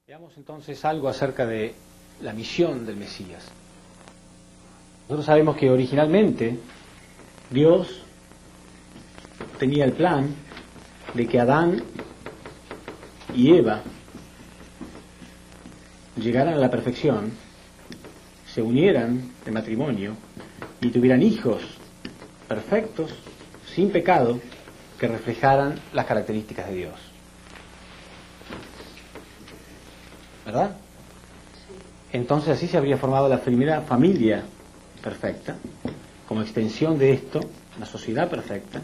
Veamos entonces algo acerca de la misión del Mesías. Nosotros sabemos que originalmente Dios tenía el plan de que Adán y Eva llegaran a la perfección, se unieran de matrimonio y tuvieran hijos perfectos, sin pecado, que reflejaran las características de Dios. ¿Verdad? Entonces así se habría formado la primera familia perfecta, como extensión de esto, una sociedad perfecta,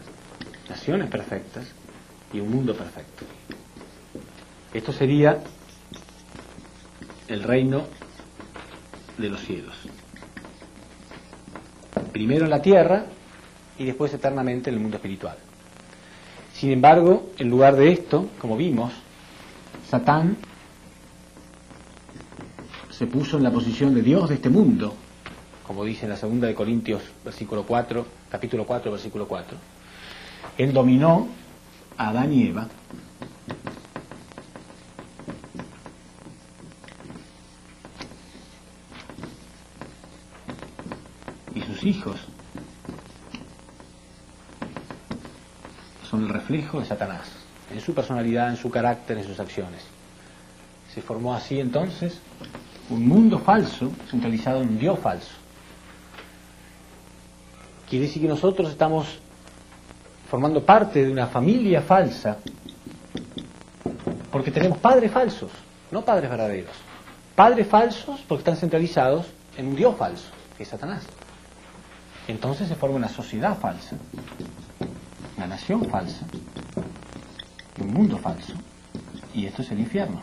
naciones perfectas y un mundo perfecto. Esto sería el reino de los cielos. Primero en la tierra y después eternamente en el mundo espiritual. Sin embargo, en lugar de esto, como vimos, Satán se puso en la posición de Dios de este mundo, como dice en la segunda de Corintios, capítulo 4, versículo 4. Él dominó a Adán y Eva, y sus hijos son el reflejo de Satanás, en su personalidad, en su carácter, en sus acciones. Se formó así entonces un mundo falso centralizado en un Dios falso. Quiere decir que nosotros estamos formando parte de una familia falsa porque tenemos padres falsos, no padres verdaderos. Padres falsos porque están centralizados en un Dios falso, que es Satanás. Entonces se forma una sociedad falsa, una nación falsa, un mundo falso, y esto es el infierno.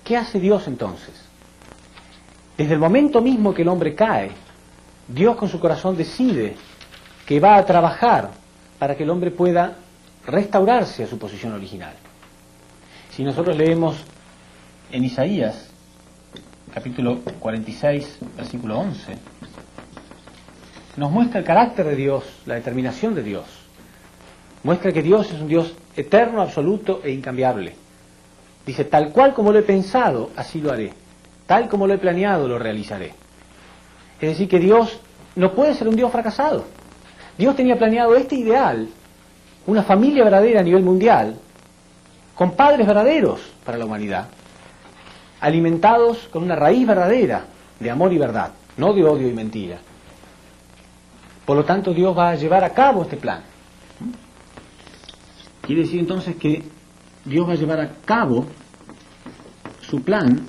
¿Qué hace Dios entonces? Desde el momento mismo que el hombre cae, Dios con su corazón decide que va a trabajar para que el hombre pueda restaurarse a su posición original. Si nosotros leemos en Isaías, capítulo 46, versículo 11, nos muestra el carácter de Dios, la determinación de Dios. Muestra que Dios es un Dios eterno, absoluto e incambiable. Dice, tal cual como lo he pensado, así lo haré. Tal como lo he planeado, lo realizaré. Es decir, que Dios no puede ser un Dios fracasado. Dios tenía planeado este ideal, una familia verdadera a nivel mundial, con padres verdaderos para la humanidad, alimentados con una raíz verdadera de amor y verdad, no de odio y mentira. Por lo tanto, Dios va a llevar a cabo este plan. Quiere decir entonces que Dios va a llevar a cabo su plan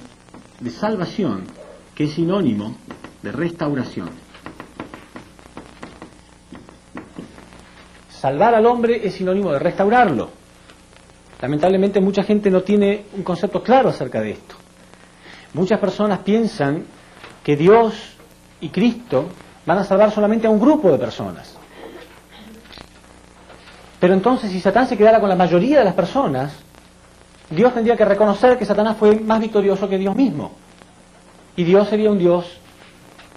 de salvación, que es sinónimo de restauración. Salvar al hombre es sinónimo de restaurarlo. Lamentablemente mucha gente no tiene un concepto claro acerca de esto. Muchas personas piensan que Dios y Cristo van a salvar solamente a un grupo de personas. Pero entonces, si Satán se quedara con la mayoría de las personas, Dios tendría que reconocer que Satanás fue más victorioso que Dios mismo. Y Dios sería un Dios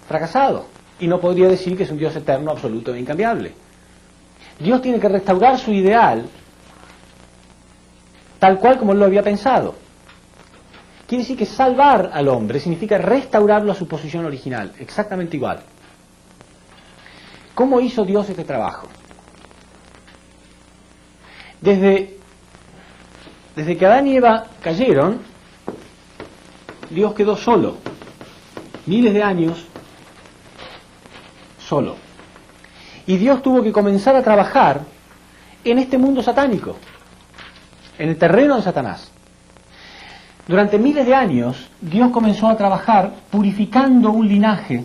fracasado. Y no podría decir que es un Dios eterno, absoluto e incambiable. Dios tiene que restaurar su ideal tal cual como él lo había pensado. Quiere decir que salvar al hombre significa restaurarlo a su posición original, exactamente igual. ¿Cómo hizo Dios este trabajo? Desde que Adán y Eva cayeron, Dios quedó solo, miles de años solo. Y Dios tuvo que comenzar a trabajar en este mundo satánico, en el terreno de Satanás. Durante miles de años, Dios comenzó a trabajar purificando un linaje.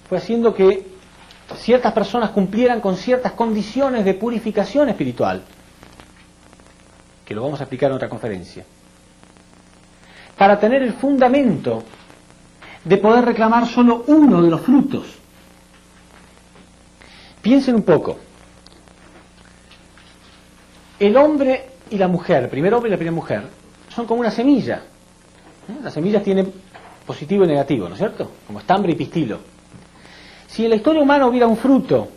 Fue haciendo que ciertas personas cumplieran con ciertas condiciones de purificación espiritual, que lo vamos a explicar en otra conferencia, para tener el fundamento de poder reclamar solo uno de los frutos. Piensen un poco. El hombre y la mujer, el primer hombre y la primera mujer, son como una semilla. Las semillas tienen positivo y negativo, ¿no es cierto? Como estambre y pistilo. Si en la historia humana hubiera un fruto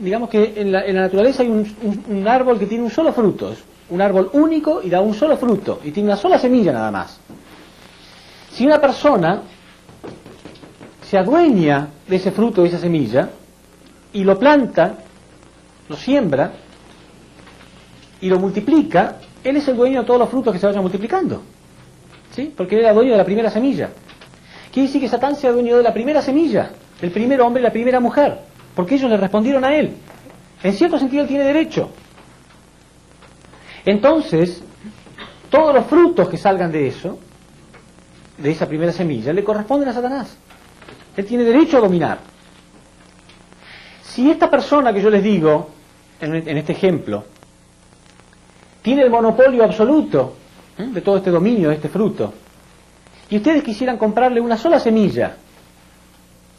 Digamos que en la naturaleza hay un árbol que tiene un solo fruto, es un árbol único y da un solo fruto, y tiene una sola semilla nada más. Si una persona se adueña de ese fruto, de esa semilla, y lo planta, lo siembra, y lo multiplica, él es el dueño de todos los frutos que se vayan multiplicando. ¿Sí? Porque él era dueño de la primera semilla. Quiere decir que Satán se adueñó de la primera semilla, del primer hombre y la primera mujer, porque ellos le respondieron a él. En cierto sentido él tiene derecho. Entonces, todos los frutos que salgan de eso, de esa primera semilla, le corresponden a Satanás. Él tiene derecho a dominar. Si esta persona que yo les digo, en este ejemplo, tiene el monopolio absoluto de todo este dominio, de este fruto, y ustedes quisieran comprarle una sola semilla,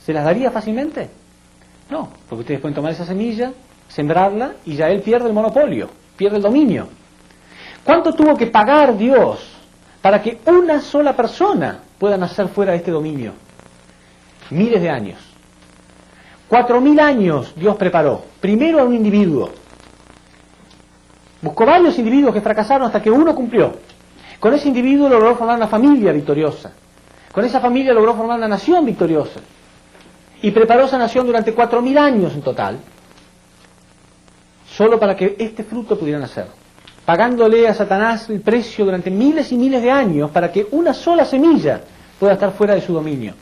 ¿se las daría fácilmente? No, porque ustedes pueden tomar esa semilla, sembrarla, y ya él pierde el monopolio, pierde el dominio. ¿Cuánto tuvo que pagar Dios para que una sola persona pueda nacer fuera de este dominio? Miles de años. 4000 años Dios preparó, primero a un individuo. Buscó varios individuos que fracasaron hasta que uno cumplió. Con ese individuo logró formar una familia victoriosa. Con esa familia logró formar una nación victoriosa. Y preparó esa nación durante 4000 años en total, solo para que este fruto pudiera nacer, pagándole a Satanás el precio durante miles y miles de años para que una sola semilla pueda estar fuera de su dominio.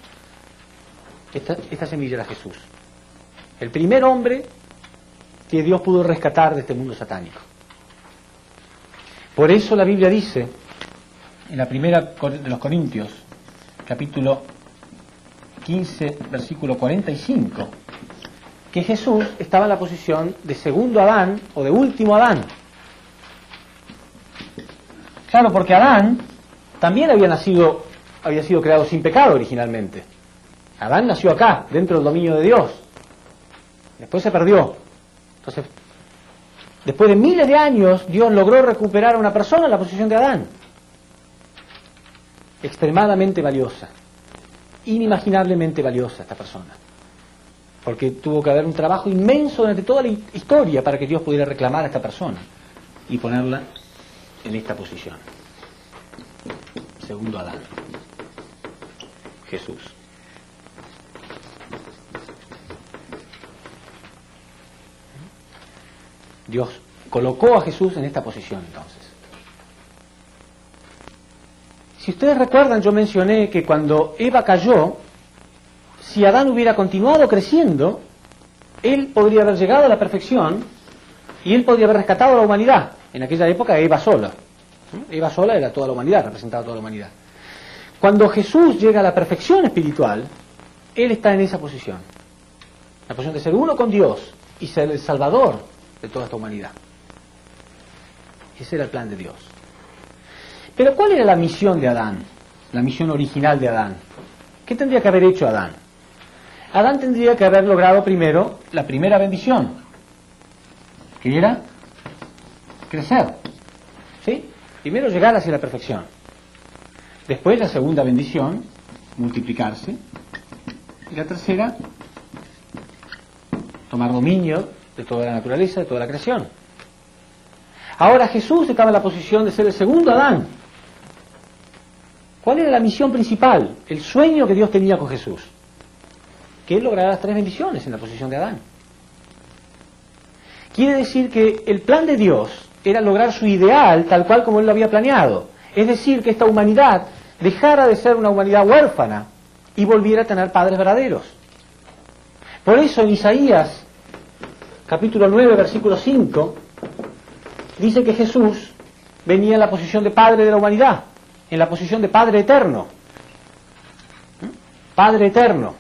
Esta semilla era Jesús, el primer hombre que Dios pudo rescatar de este mundo satánico. Por eso la Biblia dice, en la primera de los Corintios, capítulo 15, versículo 45, que Jesús estaba en la posición de segundo Adán o de último Adán. Claro, porque Adán también había sido creado sin pecado originalmente. Adán nació acá, dentro del dominio de Dios. Después se perdió. Entonces, después de miles de años, Dios logró recuperar a una persona en la posición de Adán. Extremadamente valiosa. Inimaginablemente valiosa esta persona. Porque tuvo que haber un trabajo inmenso durante toda la historia para que Dios pudiera reclamar a esta persona y ponerla en esta posición. Segundo Adán, Jesús. Dios colocó a Jesús en esta posición entonces. Si ustedes recuerdan, yo mencioné que cuando Eva cayó, si Adán hubiera continuado creciendo, él podría haber llegado a la perfección y él podría haber rescatado a la humanidad. En aquella época Eva sola. Eva sola era toda la humanidad, representaba toda la humanidad. Cuando Jesús llega a la perfección espiritual, él está en esa posición. La posición de ser uno con Dios y ser el salvador de toda esta humanidad. Ese era el plan de Dios. Pero ¿cuál era la misión de Adán? La misión original de Adán. ¿Qué tendría que haber hecho Adán? Adán tendría que haber logrado primero la primera bendición, que era crecer. ¿Sí? Primero llegar hacia la perfección. Después la segunda bendición, multiplicarse. Y la tercera, tomar dominio de toda la naturaleza, de toda la creación. Ahora Jesús estaba en la posición de ser el segundo Adán. ¿Cuál era la misión principal? El sueño que Dios tenía con Jesús. Que él lograra las 3 bendiciones en la posición de Adán. Quiere decir que el plan de Dios era lograr su ideal tal cual como él lo había planeado. Es decir, que esta humanidad dejara de ser una humanidad huérfana y volviera a tener padres verdaderos. Por eso en Isaías, capítulo 9, versículo 5, dice que Jesús venía en la posición de Padre de la humanidad, en la posición de Padre eterno. Padre eterno.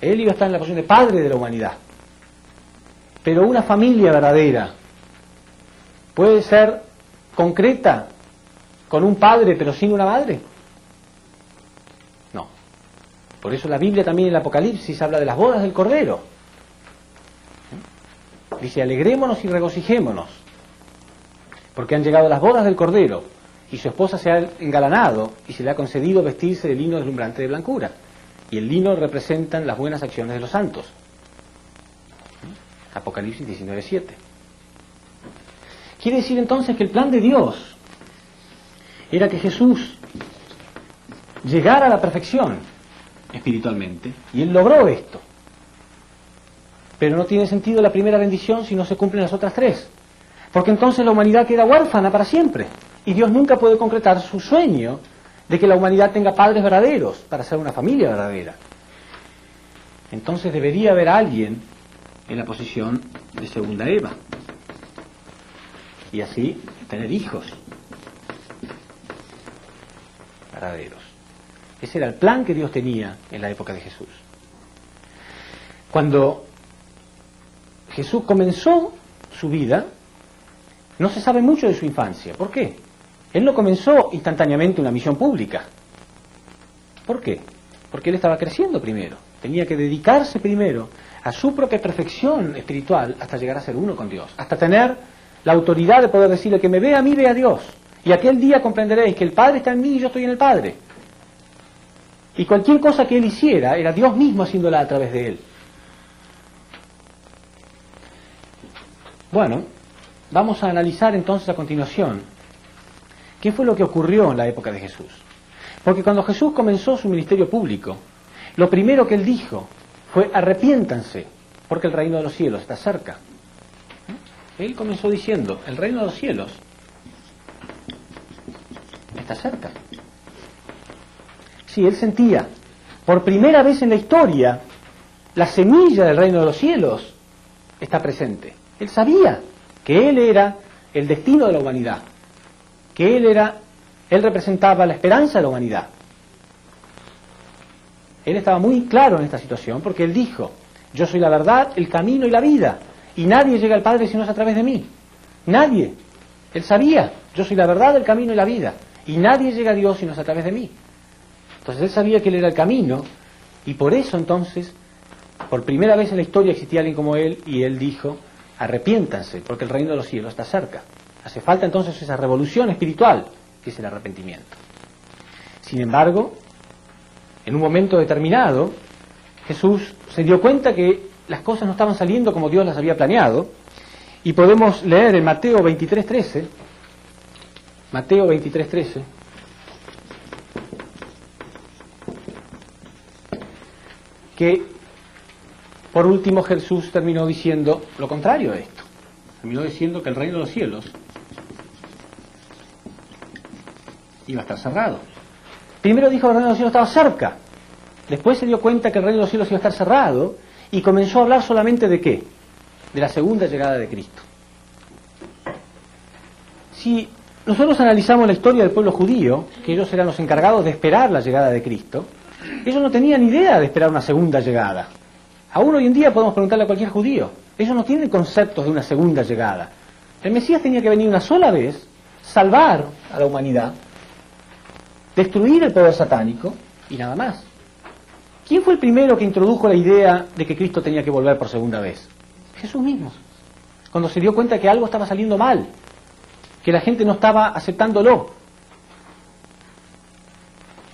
Él iba a estar en la posición de Padre de la humanidad. Pero una familia verdadera puede ser concreta con un padre pero sin una madre. No. Por eso la Biblia también en el Apocalipsis habla de las bodas del Cordero. Dice, alegrémonos y regocijémonos, porque han llegado las bodas del Cordero, y su esposa se ha engalanado, y se le ha concedido vestirse de lino deslumbrante de blancura. Y el lino representan las buenas acciones de los santos. Apocalipsis 19:7. Quiere decir entonces que el plan de Dios era que Jesús llegara a la perfección espiritualmente, y Él logró esto. Pero no tiene sentido la primera bendición si no se cumplen las otras tres, porque entonces la humanidad queda huérfana para siempre, y Dios nunca puede concretar su sueño de que la humanidad tenga padres verdaderos para ser una familia verdadera. Entonces debería haber alguien en la posición de segunda Eva, y así tener hijos verdaderos. Ese era el plan que Dios tenía en la época de Jesús. Cuando Jesús comenzó su vida, no se sabe mucho de su infancia. ¿Por qué? Él no comenzó instantáneamente una misión pública. ¿Por qué? Porque él estaba creciendo primero. Tenía que dedicarse primero a su propia perfección espiritual hasta llegar a ser uno con Dios, hasta tener la autoridad de poder decirle que me ve a mí, ve a Dios. Y aquel día comprenderéis que el Padre está en mí y yo estoy en el Padre. Y cualquier cosa que él hiciera era Dios mismo haciéndola a través de él. Bueno, vamos a analizar entonces a continuación qué fue lo que ocurrió en la época de Jesús. Porque cuando Jesús comenzó su ministerio público, lo primero que él dijo fue: arrepiéntanse, porque el reino de los cielos está cerca. Él comenzó diciendo: el reino de los cielos está cerca. Sí, él sentía, por primera vez en la historia, la semilla del reino de los cielos está presente. Él sabía que él era el destino de la humanidad, que él representaba la esperanza de la humanidad. Él estaba muy claro en esta situación porque él dijo: yo soy la verdad, el camino y la vida, y nadie llega al Padre si no es a través de mí. Nadie. Él sabía: yo soy la verdad, el camino y la vida, y nadie llega a Dios si no es a través de mí. Entonces él sabía que él era el camino, y por eso entonces, por primera vez en la historia existía alguien como él, y él dijo: arrepiéntanse, porque el reino de los cielos está cerca. Hace falta entonces esa revolución espiritual, que es el arrepentimiento. Sin embargo, en un momento determinado, Jesús se dio cuenta que las cosas no estaban saliendo como Dios las había planeado, y podemos leer en Mateo 23:13, Mateo 23:13, que por último Jesús terminó diciendo lo contrario a esto. Terminó diciendo que el reino de los cielos iba a estar cerrado. Primero dijo que el reino de los cielos estaba cerca, después se dio cuenta que el reino de los cielos iba a estar cerrado y comenzó a hablar solamente ¿de qué? De la segunda llegada de Cristo. Si nosotros analizamos la historia del pueblo judío, que ellos eran los encargados de esperar la llegada de Cristo, ellos no tenían idea de esperar una segunda llegada. Aún hoy en día podemos preguntarle a cualquier judío. Ellos no tienen conceptos de una segunda llegada. El Mesías tenía que venir una sola vez, salvar a la humanidad, destruir el poder satánico y nada más. ¿Quién fue el primero que introdujo la idea de que Cristo tenía que volver por segunda vez? Jesús mismo. Cuando se dio cuenta que algo estaba saliendo mal, que la gente no estaba aceptándolo.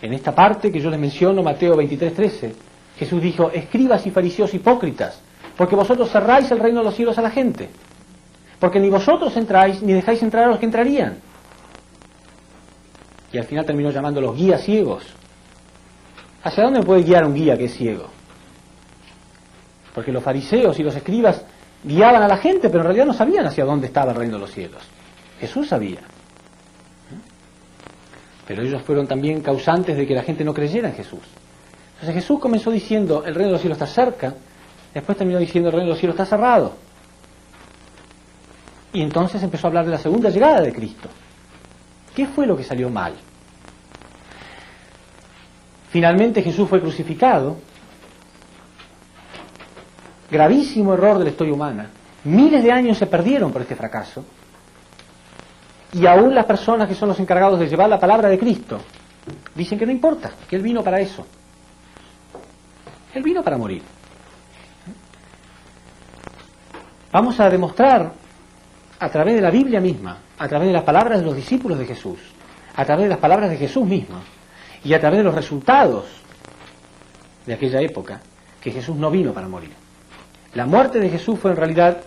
En esta parte que yo les menciono, Mateo 23:13, Jesús dijo: escribas y fariseos hipócritas, porque vosotros cerráis el reino de los cielos a la gente, porque ni vosotros entráis ni dejáis entrar a los que entrarían. Y al final terminó llamándolos guías ciegos. ¿Hacia dónde puede guiar un guía que es ciego? Porque los fariseos y los escribas guiaban a la gente, pero en realidad no sabían hacia dónde estaba el reino de los cielos. Jesús sabía. Pero ellos fueron también causantes de que la gente no creyera en Jesús. Entonces Jesús comenzó diciendo: el reino de los cielos está cerca, después terminó diciendo: el reino de los cielos está cerrado. Y entonces empezó a hablar de la segunda llegada de Cristo. ¿Qué fue lo que salió mal? Finalmente Jesús fue crucificado. Gravísimo error de la historia humana. Miles de años se perdieron por este fracaso. Y aún las personas que son los encargados de llevar la palabra de Cristo dicen que no importa, que Él vino para eso. Él vino para morir. Vamos a demostrar a través de la Biblia misma, a través de las palabras de los discípulos de Jesús, a través de las palabras de Jesús mismo y a través de los resultados de aquella época, que Jesús no vino para morir. La muerte de Jesús fue en realidad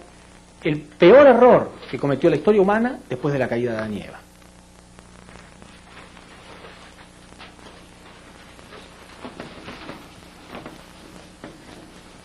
el peor error que cometió la historia humana después de la caída de Adán y Eva.